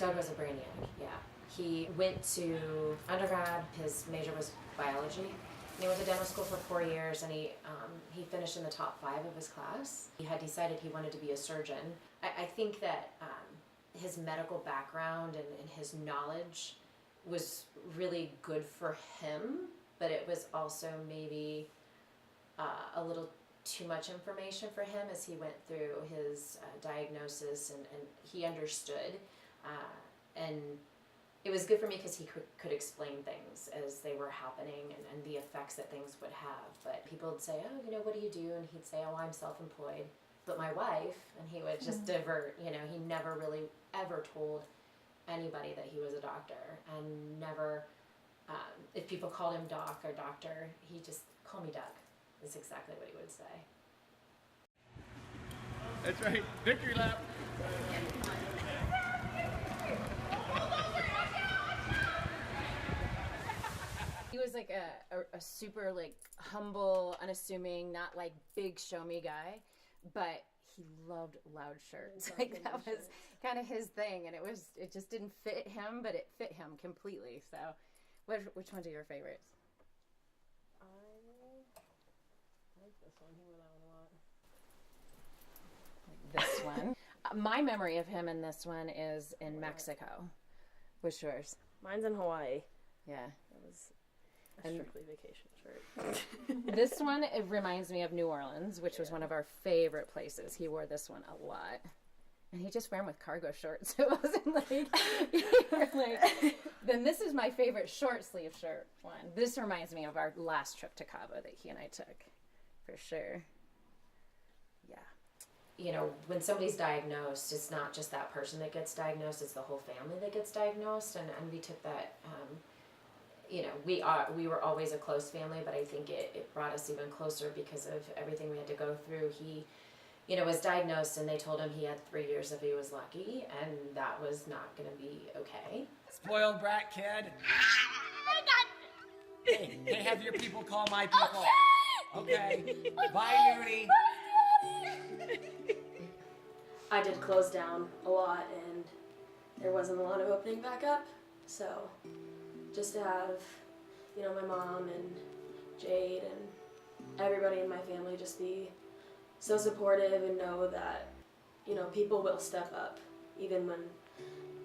Doug was a brainiac, yeah. He went to undergrad, his major was biology. And he went to dental school for 4 years, and he finished in the top 5 of his class. He had decided he wanted to be a surgeon. I think that his medical background and his knowledge was really good for him, but it was also maybe a little too much information for him as he went through his diagnosis, and he understood. And it was good for me because he could explain things as they were happening, and the effects that things would have. But people would say, oh, what do you do? And he'd say, oh, I'm self-employed. But my wife, and he would just divert, he never really ever told anybody that he was a doctor, and never, if people called him doc or doctor, he just, call me Doug, is exactly what he would say. That's right, victory lap. He was like a super like humble, unassuming, not like big show me guy, but he loved loud shirts. Like that was kind of his thing, and it just didn't fit him, but it fit him completely. So, which ones are your favorites? I like this one. He wore that one a lot. Like this one. My memory of him in this one is in Mexico. What's yours? Mine's in Hawaii. Yeah. It was a strictly vacation shirt. This one, it reminds me of New Orleans, which was one of our favorite places. He wore this one a lot. And he just wore them with cargo shorts. It wasn't like, then this is my favorite short sleeve shirt one. This reminds me of our last trip to Cabo that he and I took, for sure. Yeah. When somebody's diagnosed, it's not just that person that gets diagnosed, it's the whole family that gets diagnosed, and we took that, we were always a close family, but I think it brought us even closer because of everything we had to go through. He, was diagnosed, and they told him he had 3 years if he was lucky, and that was not going to be okay. Spoiled brat kid. Hey, have your people call my people. Okay. Bye, Noonie. I did close down a lot, and there wasn't a lot of opening back up. So just to have, my mom and Jade and everybody in my family just be so supportive and know that, people will step up even when,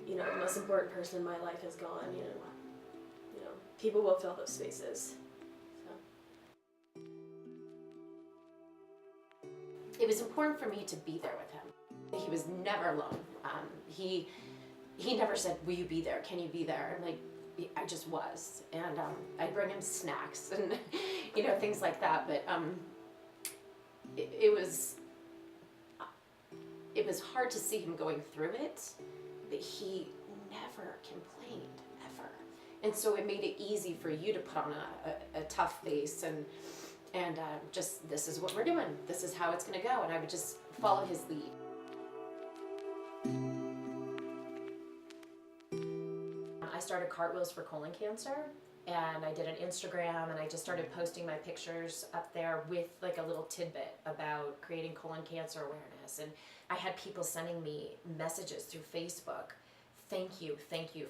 the most important person in my life is gone. People will fill those spaces. So. It was important for me to be there with him. He was never alone. He never said, will you be there? Can you be there? And I just was. And I'd bring him snacks and, things like that. But it was hard to see him going through it, but he never complained, ever. And so it made it easy for you to put on a tough face and just, this is what we're doing. This is how it's going to go. And I would just follow his lead. I started Cartwheels for Colon Cancer, and I did an Instagram, and I just started posting my pictures up there with like a little tidbit about creating colon cancer awareness. And I had people sending me messages through Facebook. Thank you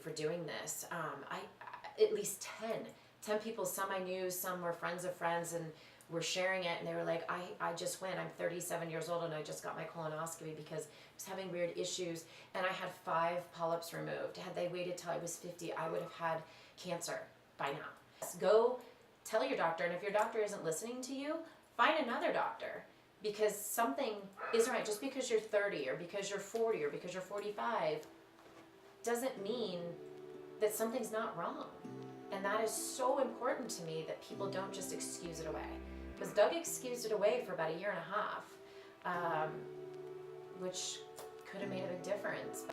for doing this. I at least 10 people, some I knew, some were friends of friends, and were sharing it, and they were like, I just went, I'm 37 years old, and I just got my colonoscopy because I was having weird issues, and I had 5 polyps removed. Had they waited till I was 50, I would have had cancer by now. Go tell your doctor, and if your doctor isn't listening to you, find another doctor, because something isn't right. Just because you're 30, or because you're 40, or because you're 45, doesn't mean that something's not wrong. And that is so important to me, that people don't just excuse it away. Because Doug excused it away for about 1.5 years, which could have made a big difference.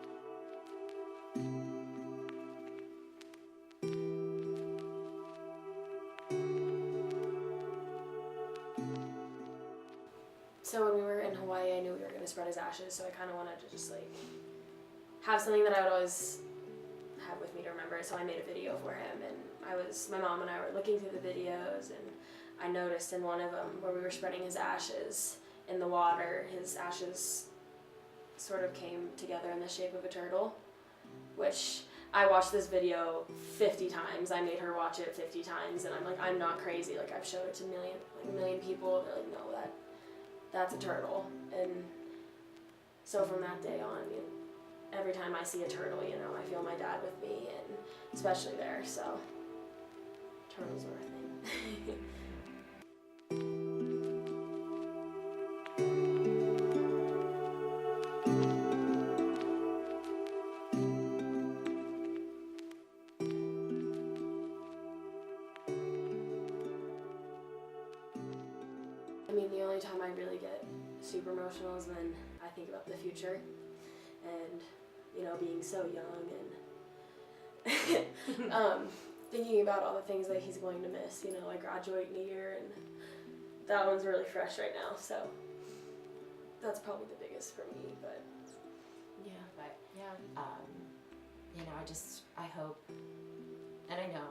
So when we were in Hawaii, I knew we were going to spread his ashes, so I kind of wanted to just have something that I would always have with me to remember. So I made a video for him, and my mom and I were looking through the videos, and I noticed in one of them where we were spreading his ashes in the water, his ashes sort of came together in the shape of a turtle. which I watched this video 50 times. I made her watch it 50 times, and I'm like, I'm not crazy. Like, I've showed it to a million people. They're like, no, that's a turtle. And so from that day on, I mean, every time I see a turtle, you know, I feel my dad with me, and especially there. So turtles are a thing. I mean, the only time I really get super emotional is when I think about the future and, you know, being so young and thinking about all the things that he's going to miss. You know, I graduate in a year, and that one's really fresh right now, so that's probably the biggest for me. But Yeah, but you know, I hope, and I know